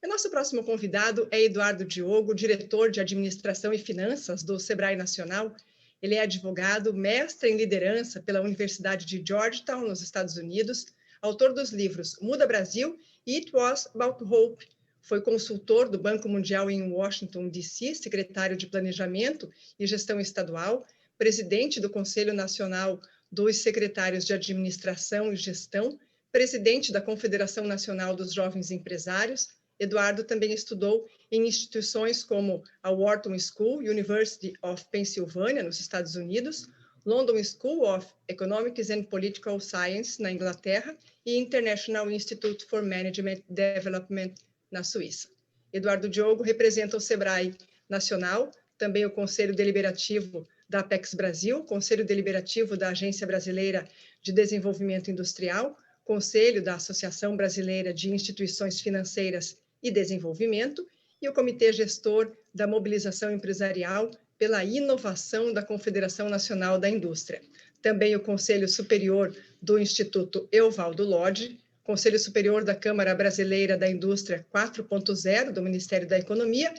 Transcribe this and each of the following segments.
O nosso próximo convidado é Eduardo Diogo, diretor de Administração e Finanças do Sebrae Nacional. Ele é advogado, mestre em liderança pela Universidade de Georgetown, nos Estados Unidos, autor dos livros Muda Brasil e It Was About Hope. Foi consultor do Banco Mundial em Washington, D.C., secretário de Planejamento e Gestão Estadual, presidente do Conselho Nacional dos Secretários de Administração e Gestão, presidente da Confederação Nacional dos Jovens Empresários. Eduardo também estudou em instituições como a Wharton School, University of Pennsylvania, nos Estados Unidos, London School of Economics and Political Science, na Inglaterra, e International Institute for Management Development, na Suíça. Eduardo Diogo representa o Sebrae Nacional, também o Conselho Deliberativo da Apex Brasil, Conselho Deliberativo da Agência Brasileira de Desenvolvimento Industrial, Conselho da Associação Brasileira de Instituições Financeiras e Desenvolvimento e o Comitê Gestor da Mobilização Empresarial pela Inovação da Confederação Nacional da Indústria. Também o Conselho Superior do Instituto Eovaldo Lodge, Conselho Superior da Câmara Brasileira da Indústria 4.0 do Ministério da Economia,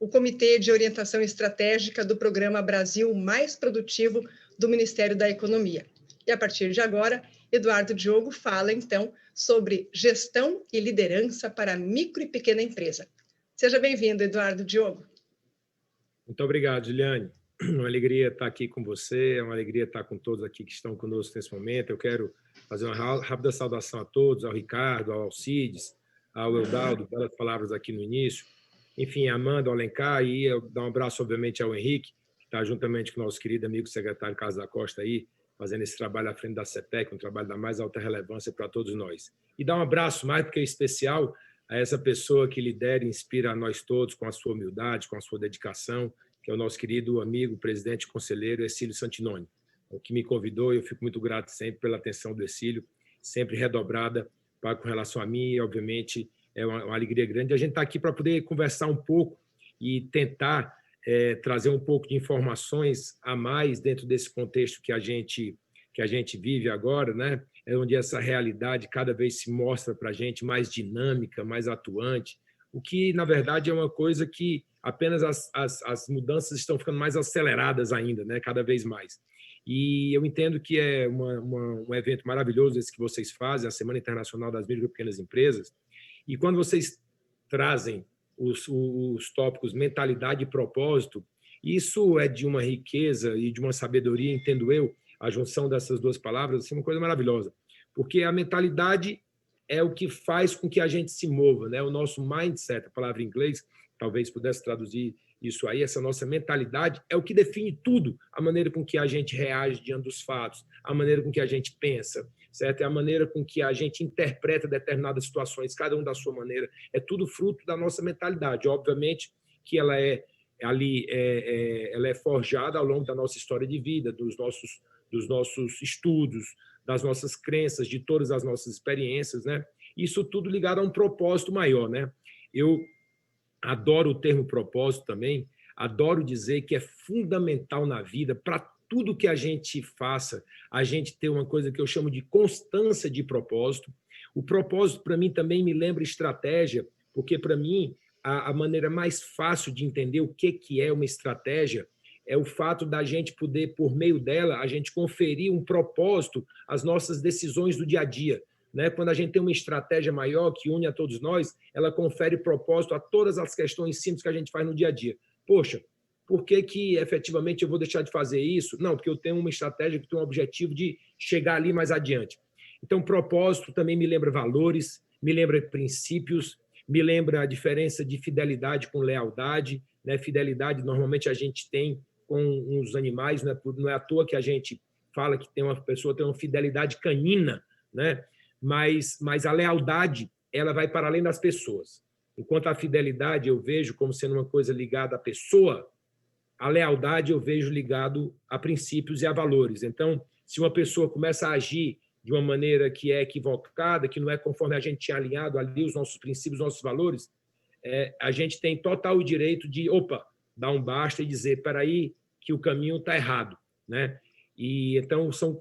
o Comitê de Orientação Estratégica do Programa Brasil Mais Produtivo do Ministério da Economia. E a partir de agora, Eduardo Diogo fala, então, sobre gestão e liderança para micro e pequena empresa. Seja bem-vindo, Eduardo Diogo. Muito obrigado, Juliane. É uma alegria estar aqui com você, é uma alegria estar com todos aqui que estão conosco nesse momento. Eu quero fazer uma rápida saudação a todos, ao Ricardo, ao Alcides, ao Eudaldo, belas palavras aqui no início. Enfim, a Amanda, ao Alencar, e eu dar um abraço, obviamente, ao Henrique, que está juntamente com o nosso querido amigo secretário Carlos da Costa aí, fazendo esse trabalho à frente da CEPEC, um trabalho da mais alta relevância para todos nós. E dar um abraço mais do que especial a essa pessoa que lidera e inspira a nós todos com a sua humildade, com a sua dedicação, que é o nosso querido amigo, presidente e conselheiro Hercílio Santinoni, o que me convidou, e eu fico muito grato sempre pela atenção do Hercílio, sempre redobrada com relação a mim, e obviamente é uma alegria grande. A gente está aqui para poder conversar um pouco e tentar trazer um pouco de informações a mais dentro desse contexto que a gente vive agora, né? É onde essa realidade cada vez se mostra para a gente mais dinâmica, mais atuante, o que, na verdade, é uma coisa que apenas as mudanças estão ficando mais aceleradas ainda, né? Cada vez mais. E eu entendo que é um evento maravilhoso esse que vocês fazem, a Semana Internacional das Micro e Pequenas Empresas, e quando vocês trazem os tópicos mentalidade e propósito, isso é de uma riqueza e de uma sabedoria, entendo eu, a junção dessas duas palavras, assim, uma coisa maravilhosa, porque a mentalidade é o que faz com que a gente se mova, né? O nosso mindset, a palavra em inglês, talvez pudesse traduzir isso aí, essa nossa mentalidade é o que define tudo, a maneira com que a gente reage diante dos fatos, a maneira com que a gente pensa, certo? É a maneira com que a gente interpreta determinadas situações, cada um da sua maneira, é tudo fruto da nossa mentalidade. Obviamente que ela é forjada ao longo da nossa história de vida, dos nossos estudos, das nossas crenças, de todas as nossas experiências, né? Isso tudo ligado a um propósito maior, né? Eu adoro o termo propósito também, adoro dizer que é fundamental na vida, para tudo que a gente faça, a gente ter uma coisa que eu chamo de constância de propósito. O propósito, para mim, também me lembra estratégia, porque, para mim, a maneira mais fácil de entender o que é uma estratégia é o fato da gente poder, por meio dela, a gente conferir um propósito às nossas decisões do dia a dia. Né? Quando a gente tem uma estratégia maior que une a todos nós, ela confere propósito a todas as questões simples que a gente faz no dia a dia. Poxa, por que efetivamente eu vou deixar de fazer isso? Não, porque eu tenho uma estratégia que tem um objetivo de chegar ali mais adiante. Então, propósito também me lembra valores, me lembra princípios, me lembra a diferença de fidelidade com lealdade. Né? Fidelidade, normalmente, a gente tem com os animais, não é à toa que a gente fala que tem uma pessoa tem uma fidelidade canina, né? Mas a lealdade, ela vai para além das pessoas. Enquanto a fidelidade eu vejo como sendo uma coisa ligada à pessoa, a lealdade eu vejo ligado a princípios e a valores. Então, se uma pessoa começa a agir de uma maneira que é equivocada, que não é conforme a gente tinha alinhado ali os nossos princípios, os nossos valores, a gente tem total direito de, dar um basta e dizer, espera aí, que o caminho está errado, né? E então são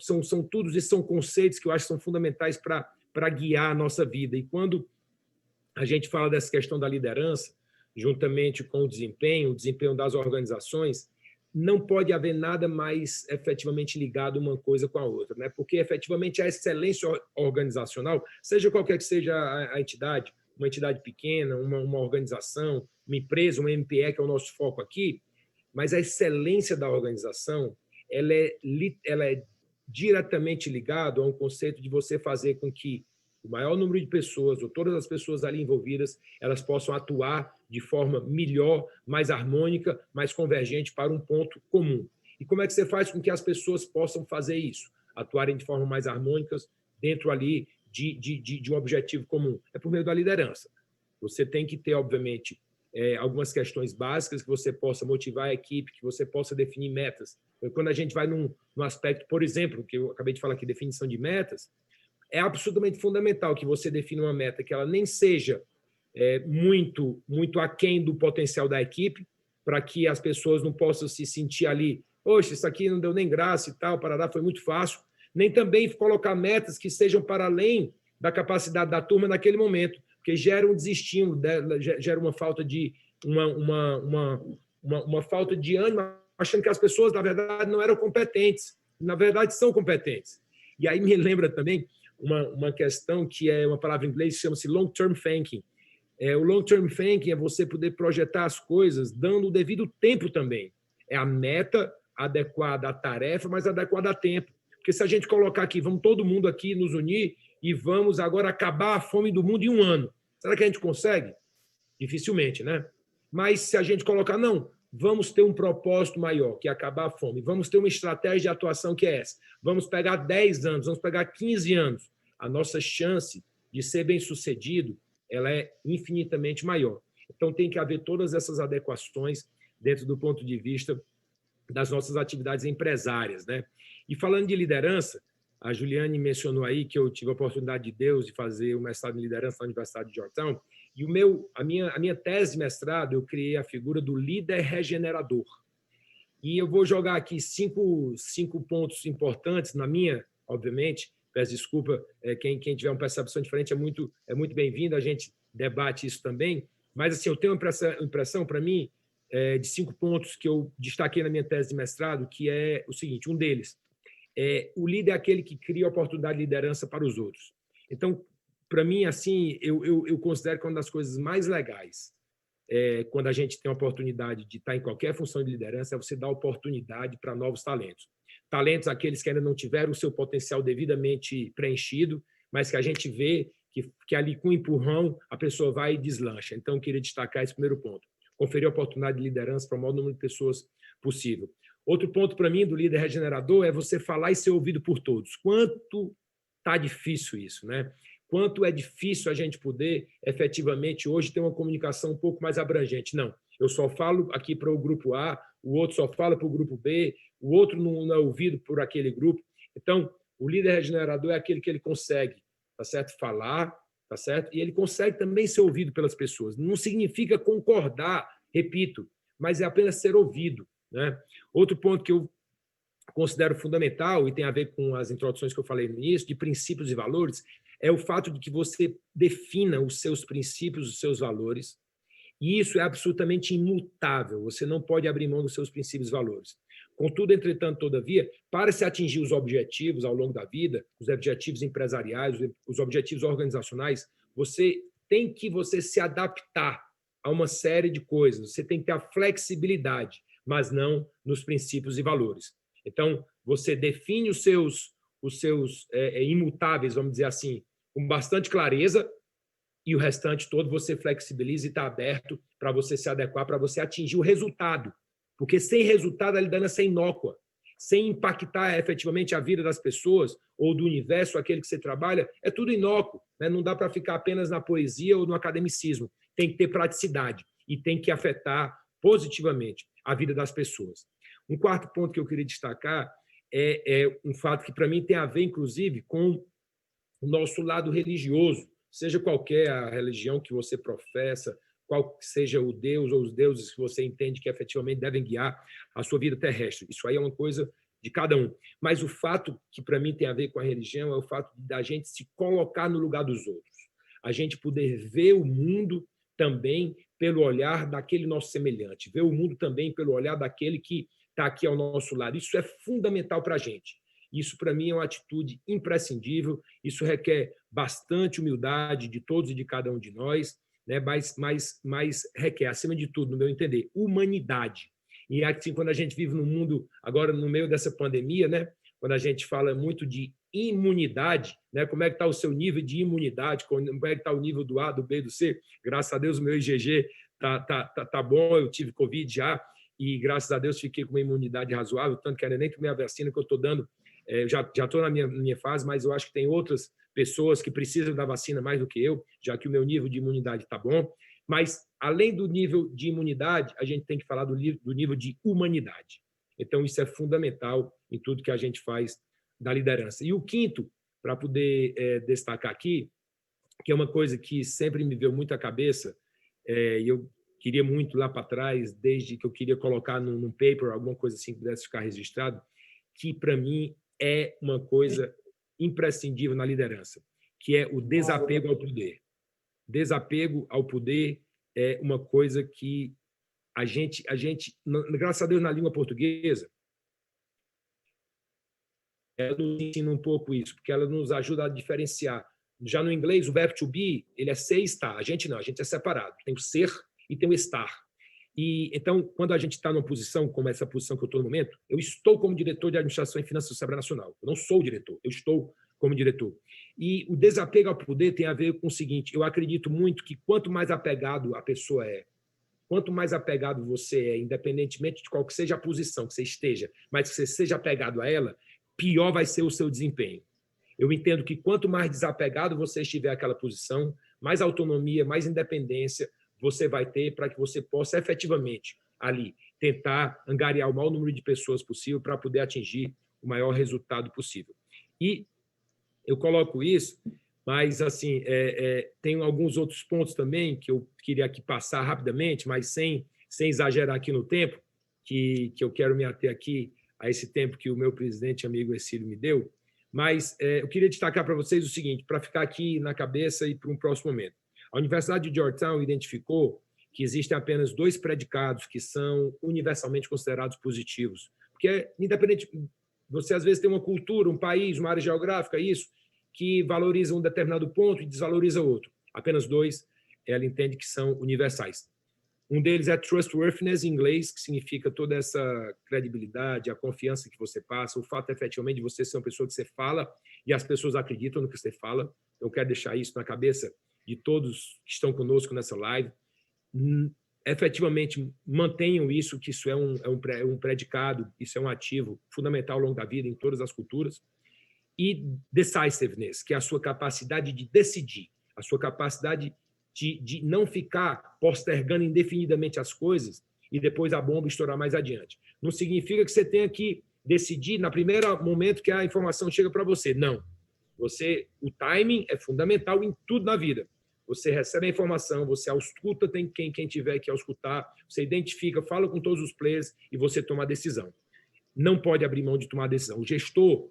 todos esses são conceitos que eu acho que são fundamentais para guiar a nossa vida. E quando a gente fala dessa questão da liderança, juntamente com o desempenho das organizações, não pode haver nada mais efetivamente ligado uma coisa com a outra, né? Porque efetivamente a excelência organizacional, seja qualquer que seja a entidade, uma entidade pequena, uma organização, uma empresa, uma MPE, que é o nosso foco aqui, mas a excelência da organização, ela é diretamente ligada a um conceito de você fazer com que o maior número de pessoas, ou todas as pessoas ali envolvidas, elas possam atuar de forma melhor, mais harmônica, mais convergente para um ponto comum. E como é que você faz com que as pessoas possam fazer isso? Atuarem de forma mais harmônicas dentro ali de um objetivo comum? É por meio da liderança. Você tem que ter, obviamente, algumas questões básicas que você possa motivar a equipe, que você possa definir metas. Quando a gente vai num aspecto, por exemplo, que eu acabei de falar aqui, definição de metas, é absolutamente fundamental que você defina uma meta que ela nem seja muito aquém do potencial da equipe, para que as pessoas não possam se sentir ali, poxa, isso aqui não deu nem graça e tal, Parará, foi muito fácil. Nem também colocar metas que sejam para além da capacidade da turma naquele momento, porque gera um desestímulo, gera uma falta de uma falta de ânimo, achando que as pessoas, na verdade, não eram competentes. Na verdade, são competentes. E aí me lembra também uma questão que é uma palavra em inglês que chama-se long-term thinking. O long-term thinking é você poder projetar as coisas dando o devido tempo também. É a meta adequada à tarefa, mas adequada a tempo. Porque se a gente colocar aqui, vamos todo mundo aqui nos unir e vamos agora acabar a fome do mundo em 1 ano. Será que a gente consegue? Dificilmente, né? Mas se a gente colocar, não, vamos ter um propósito maior, que é acabar a fome. Vamos ter uma estratégia de atuação que é essa. Vamos pegar 10 anos, vamos pegar 15 anos. A nossa chance de ser bem-sucedido, ela é infinitamente maior. Então, tem que haver todas essas adequações dentro do ponto de vista das nossas atividades empresárias, né? E falando de liderança, a Juliane mencionou aí que eu tive a oportunidade de Deus de fazer o mestrado em liderança na Universidade de Georgetown, e a minha tese de mestrado, eu criei a figura do líder regenerador. E eu vou jogar aqui cinco pontos importantes na minha, obviamente, peço desculpa, quem tiver uma percepção diferente é muito bem-vindo, a gente debate isso também, mas assim, eu tenho uma impressão para mim, de 5 pontos que eu destaquei na minha tese de mestrado, que é o seguinte, um deles, o líder é aquele que cria oportunidade de liderança para os outros. Então, para mim, assim, eu considero que uma das coisas mais legais quando a gente tem a oportunidade de estar em qualquer função de liderança, é você dar oportunidade para novos talentos. Talentos, aqueles que ainda não tiveram o seu potencial devidamente preenchido, mas que a gente vê que ali com um empurrão a pessoa vai e deslancha. Então, eu queria destacar esse primeiro ponto. Conferir a oportunidade de liderança para o maior número de pessoas possível. Outro ponto para mim do líder regenerador é você falar e ser ouvido por todos. Quanto está difícil isso, né? Quanto é difícil a gente poder, efetivamente, hoje ter uma comunicação um pouco mais abrangente. Não, eu só falo aqui para o grupo A, o outro só fala para o grupo B, o outro não é ouvido por aquele grupo. Então, o líder regenerador é aquele que ele consegue, tá certo? Falar, tá certo? E ele consegue também ser ouvido pelas pessoas. Não significa concordar, repito, mas é apenas ser ouvido, né? Outro ponto que eu considero fundamental, e tem a ver com as introduções que eu falei no início, de princípios e valores, é o fato de que você defina os seus princípios, os seus valores, e isso é absolutamente imutável, você não pode abrir mão dos seus princípios e valores. Contudo, entretanto, todavia, para se atingir os objetivos ao longo da vida, os objetivos empresariais, os objetivos organizacionais, você tem que se adaptar a uma série de coisas, você tem que ter a flexibilidade, mas não nos princípios e valores. Então, você define os seus imutáveis, vamos dizer assim, com bastante clareza, e o restante todo você flexibiliza e está aberto para você se adequar, para você atingir o resultado. Porque sem resultado a liderança é inócua. Sem impactar efetivamente a vida das pessoas ou do universo, aquele que você trabalha, é tudo inócuo, né? Não dá para ficar apenas na poesia ou no academicismo. Tem que ter praticidade e tem que afetar positivamente a vida das pessoas. Um quarto ponto que eu queria destacar é um fato que, para mim, tem a ver, inclusive, com o nosso lado religioso, seja qualquer a religião que você professa, qual seja o Deus ou os deuses que você entende que efetivamente devem guiar a sua vida terrestre. Isso aí é uma coisa de cada um. Mas o fato que, para mim, tem a ver com a religião é o fato da gente se colocar no lugar dos outros. a gente poder ver o mundo também pelo olhar daquele nosso semelhante, ver o mundo também pelo olhar daquele que está aqui ao nosso lado. Isso é fundamental para a gente. Isso, para mim, é uma atitude imprescindível. Isso requer bastante humildade de todos e de cada um de nós, né? Mas requer, acima de tudo, no meu entender, humanidade. E assim, quando a gente vive no mundo, agora no meio dessa pandemia, né? Quando a gente fala muito de imunidade, né? Como é que está o seu nível de imunidade? Como é que está o nível do A, do B, do C? Graças a Deus, o meu IgG tá bom. Eu tive Covid já e, graças a Deus, fiquei com uma imunidade razoável, tanto que ainda nem tomei a vacina que eu estou dando. Já estou na minha fase, mas eu acho que tem outras pessoas que precisam da vacina mais do que eu, já que o meu nível de imunidade está bom. Mas, além do nível de imunidade, a gente tem que falar do nível de humanidade. Então, isso é fundamental em tudo que a gente faz da liderança. E o quinto, para poder destacar aqui, que é uma coisa que sempre me veio muito à cabeça, e eu queria muito lá para trás, desde que eu queria colocar num paper, alguma coisa assim que pudesse ficar registrado, que, para mim, é uma coisa imprescindível na liderança, que é o desapego ao poder. Desapego ao poder é uma coisa que a gente, graças a Deus, na língua portuguesa, ela nos ensina um pouco isso, porque ela nos ajuda a diferenciar. Já no inglês, o verbo to be, ele é ser e estar. A gente não, a gente é separado. Tem o ser e tem o estar. E então, quando a gente está numa posição como essa posição que eu estou no momento, eu estou como diretor de administração e finanças do Sebrae Nacional. Eu não sou o diretor, eu estou como diretor. E o desapego ao poder tem a ver com o seguinte: eu acredito muito que quanto mais apegado a pessoa é, quanto mais apegado você é, independentemente de qual que seja a posição que você esteja, mas que você seja apegado a ela, pior vai ser o seu desempenho. Eu entendo que quanto mais desapegado você estiver àquela posição, mais autonomia, mais independência você vai ter para que você possa efetivamente ali tentar angariar o maior número de pessoas possível para poder atingir o maior resultado possível. E eu coloco isso, mas assim tem alguns outros pontos também que eu queria aqui passar rapidamente, mas sem exagerar aqui no tempo, que eu quero me ater aqui a esse tempo que o meu presidente amigo Exílio me deu. Mas eu queria destacar para vocês o seguinte, para ficar aqui na cabeça e para um próximo momento. A Universidade de Georgetown identificou que existem apenas 2 predicados que são universalmente considerados positivos. Porque, independente, você às vezes tem uma cultura, um país, uma área geográfica, isso, que valoriza um determinado ponto e desvaloriza outro. Apenas 2, ela entende que são universais. Um deles é trustworthiness, em inglês, que significa toda essa credibilidade, a confiança que você passa, o fato, efetivamente, de você ser uma pessoa que você fala e as pessoas acreditam no que você fala. Eu quero deixar isso na cabeça de todos que estão conosco nessa live. Efetivamente, mantenham isso, que isso é um predicado, isso é um ativo fundamental ao longo da vida, em todas as culturas. E decisiveness, que é a sua capacidade de decidir, a sua capacidade de não ficar postergando indefinidamente as coisas e depois a bomba estourar mais adiante. Não significa que você tenha que decidir no primeiro momento que a informação chega para você. Não. O timing é fundamental em tudo na vida. Você recebe a informação, você ausculta quem tiver que auscultar, você identifica, fala com todos os players e você toma a decisão. Não pode abrir mão de tomar a decisão. O gestor,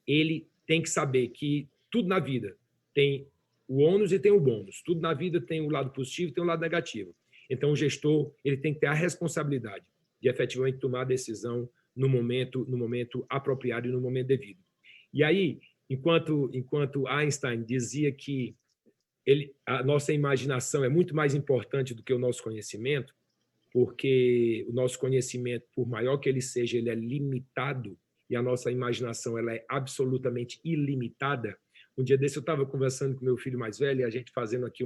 ele tem que saber que tudo na vida tem o ônus e tem o bônus. Tudo na vida tem o lado positivo e tem o lado negativo. Então, o gestor, ele tem que ter a responsabilidade de efetivamente tomar a decisão no momento apropriado e no momento devido. E aí, enquanto Einstein dizia que a nossa imaginação é muito mais importante do que o nosso conhecimento, porque o nosso conhecimento, por maior que ele seja, ele é limitado e a nossa imaginação ela é absolutamente ilimitada. Um dia desse eu estava conversando com meu filho mais velho e a gente fazendo aqui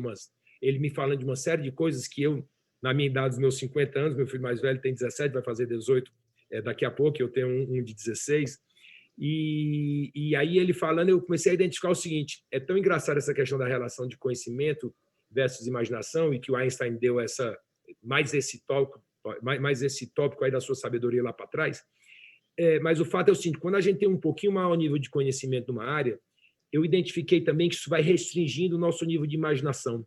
ele me falando de uma série de coisas que eu, na minha idade, dos meus 50 anos, meu filho mais velho tem 17, vai fazer 18 daqui a pouco, eu tenho um de 16, e aí ele falando, eu comecei a identificar o seguinte: é tão engraçado essa questão da relação de conhecimento versus imaginação, e que o Einstein deu mais esse tópico aí da sua sabedoria lá para trás. Mas o fato é o seguinte: quando a gente tem um pouquinho maior nível de conhecimento numa área, eu identifiquei também que isso vai restringindo o nosso nível de imaginação.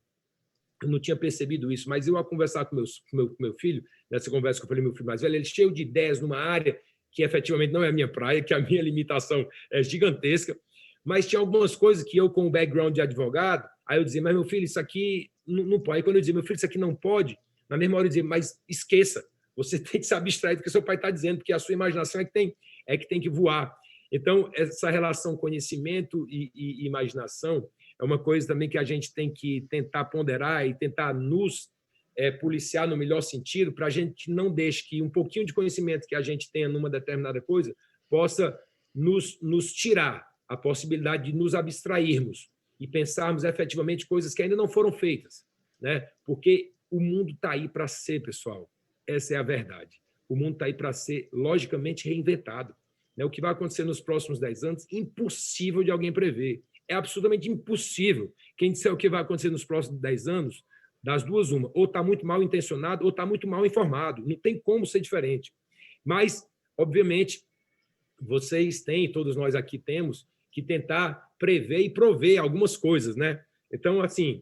Eu não tinha percebido isso, mas eu, ao conversar com meu filho, nessa conversa que eu falei, meu filho mais velho, ele é cheio de ideias numa área que efetivamente não é a minha praia, que a minha limitação é gigantesca, mas tinha algumas coisas que eu, com o background de advogado, Aí eu dizia, mas meu filho, isso aqui não pode. Aí quando eu dizia, meu filho, isso aqui não pode, na mesma hora eu dizia, mas esqueça, você tem que se abstrair do que seu pai está dizendo, porque a sua imaginação é que tem que voar. Então, essa relação conhecimento e imaginação é uma coisa também que a gente tem que tentar ponderar e tentar nos policiar no melhor sentido, para a gente não deixe que um pouquinho de conhecimento que a gente tenha numa determinada coisa possa nos tirar a possibilidade de nos abstrairmos e pensarmos efetivamente coisas que ainda não foram feitas, né? Porque o mundo está aí para ser, pessoal. Essa é a verdade. O mundo está aí para ser, logicamente, reinventado. Né? O que vai acontecer nos próximos 10 anos, impossível de alguém prever. É absolutamente impossível. Quem disser o que vai acontecer nos próximos 10 anos, das duas, uma. Ou está muito mal intencionado, ou está muito mal informado. Não tem como ser diferente. Mas, obviamente, vocês têm, todos nós aqui temos, que tentar prever e prover algumas coisas, né? Então, assim,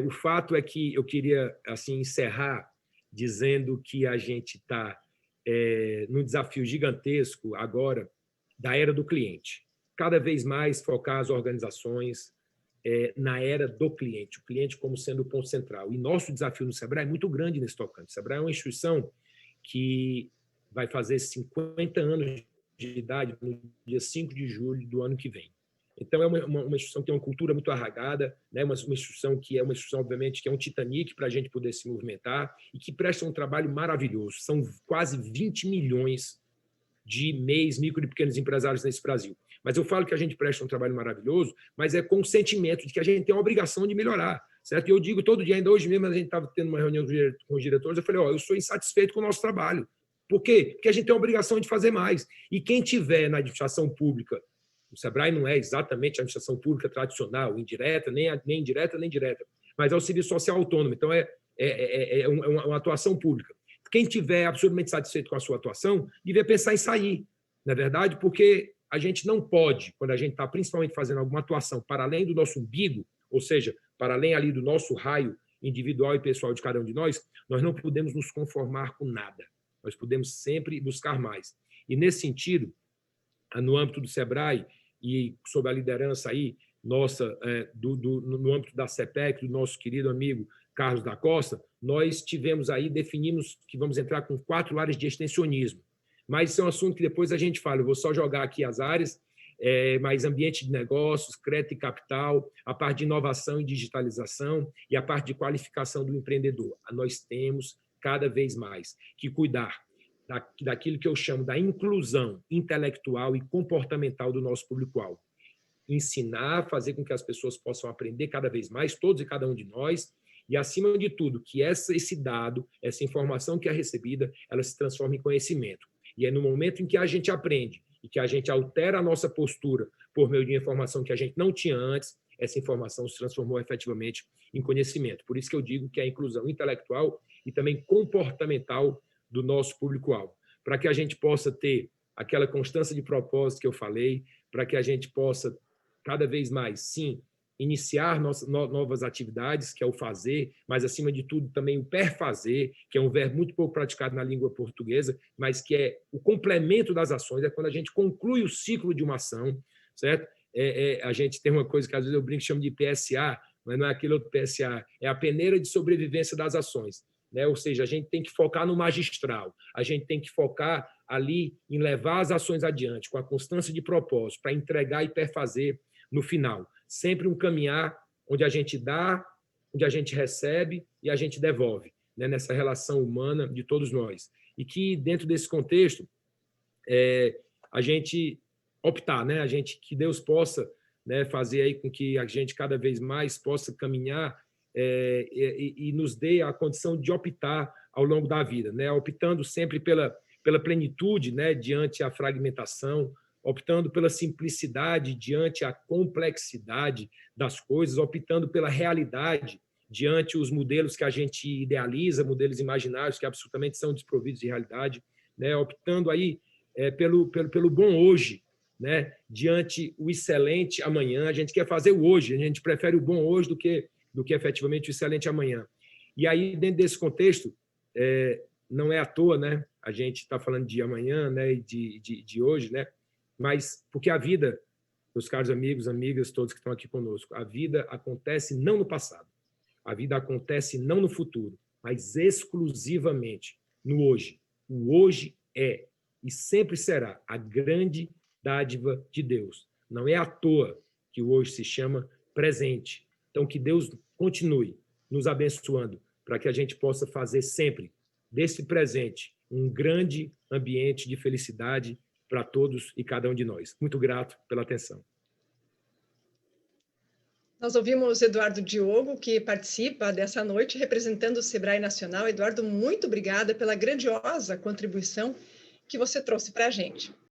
o fato é que eu queria assim encerrar dizendo que a gente está num desafio gigantesco agora da era do cliente. Cada vez mais focar as organizações na era do cliente, o cliente como sendo o ponto central. E nosso desafio no Sebrae é muito grande nesse tocante. O Sebrae é uma instituição que vai fazer 50 anos de idade no dia 5 de julho do ano que vem. Então, é uma instituição que tem uma cultura muito arraigada, né? uma instituição que é uma instituição, obviamente, que é um Titanic para a gente poder se movimentar e que presta um trabalho maravilhoso. São quase 20 milhões de MEIs, micro e pequenos empresários nesse Brasil. Mas eu falo que a gente presta um trabalho maravilhoso, mas é com o sentimento de que a gente tem a obrigação de melhorar, certo? E eu digo todo dia, ainda hoje mesmo, a gente estava tendo uma reunião com os diretores, eu falei, eu sou insatisfeito com o nosso trabalho. Por quê? Porque a gente tem a obrigação de fazer mais. E quem tiver na administração pública, o Sebrae não é exatamente a administração pública tradicional, indireta, nem indireta, nem direta, mas é o serviço social autônomo, então é uma atuação pública. Quem tiver absolutamente satisfeito com a sua atuação, devia pensar em sair, não é verdade? Porque a gente não pode, quando a gente está principalmente fazendo alguma atuação para além do nosso umbigo, ou seja, para além ali do nosso raio individual e pessoal de cada um de nós não podemos nos conformar com nada. Nós podemos sempre buscar mais. E, nesse sentido, no âmbito do Sebrae e sob a liderança aí nossa, no âmbito da CEPEC, do nosso querido amigo Carlos da Costa, nós definimos que vamos entrar com 4 áreas de extensionismo. Mas isso é um assunto que depois a gente fala. Eu vou só jogar aqui as áreas, mais ambiente de negócios, crédito e capital, a parte de inovação e digitalização e a parte de qualificação do empreendedor. Nós temos cada vez mais que cuidar daquilo que eu chamo da inclusão intelectual e comportamental do nosso público-alvo. Ensinar, fazer com que as pessoas possam aprender cada vez mais, todos e cada um de nós, e, acima de tudo, que esse dado, essa informação que é recebida, ela se transforme em conhecimento. E é no momento em que a gente aprende e que a gente altera a nossa postura por meio de informação que a gente não tinha antes, essa informação se transformou efetivamente em conhecimento. Por isso que eu digo que é a inclusão intelectual e também comportamental do nosso público-alvo, para que a gente possa ter aquela constância de propósito que eu falei, para que a gente possa cada vez mais, sim, iniciar novas atividades, que é o fazer, mas, acima de tudo, também o perfazer, que é um verbo muito pouco praticado na língua portuguesa, mas que é o complemento das ações, é quando a gente conclui o ciclo de uma ação, certo? A gente tem uma coisa que, às vezes, eu brinco e chamo de PSA, mas não é aquele outro PSA, é a peneira de sobrevivência das ações. Né? Ou seja, a gente tem que focar no magistral, a gente tem que focar ali em levar as ações adiante, com a constância de propósito, para entregar e perfazer no final. Sempre um caminhar onde a gente dá, onde a gente recebe e a gente devolve, né? Nessa relação humana de todos nós. E que, dentro desse contexto, a gente optar, né? Que Deus possa, né, fazer aí com que a gente cada vez mais possa caminhar e nos dê a condição de optar ao longo da vida, né? Optando sempre pela plenitude, né, diante a fragmentação, optando pela simplicidade diante a complexidade das coisas, optando pela realidade diante os modelos que a gente idealiza, modelos imaginários que absolutamente são desprovidos de realidade, né? Optando aí pelo bom hoje, né, diante o excelente amanhã. A gente quer fazer o hoje, a gente prefere o bom hoje do que efetivamente o excelente amanhã. E aí, dentro desse contexto, não é à toa, né? A gente está falando de amanhã, né, e de hoje, né? Mas porque a vida Meus caros amigos, amigas, todos que estão aqui conosco, a vida acontece não no passado, a vida acontece não no futuro, mas exclusivamente no hoje. O hoje é e sempre será a grande dádiva de Deus. Não é à toa que o hoje se chama presente. Então, que Deus continue nos abençoando para que a gente possa fazer sempre desse presente um grande ambiente de felicidade para todos e cada um de nós. Muito grato pela atenção. Nós ouvimos Eduardo Diogo, que participa dessa noite representando o Sebrae Nacional. Eduardo, muito obrigada pela grandiosa contribuição que você trouxe para a gente.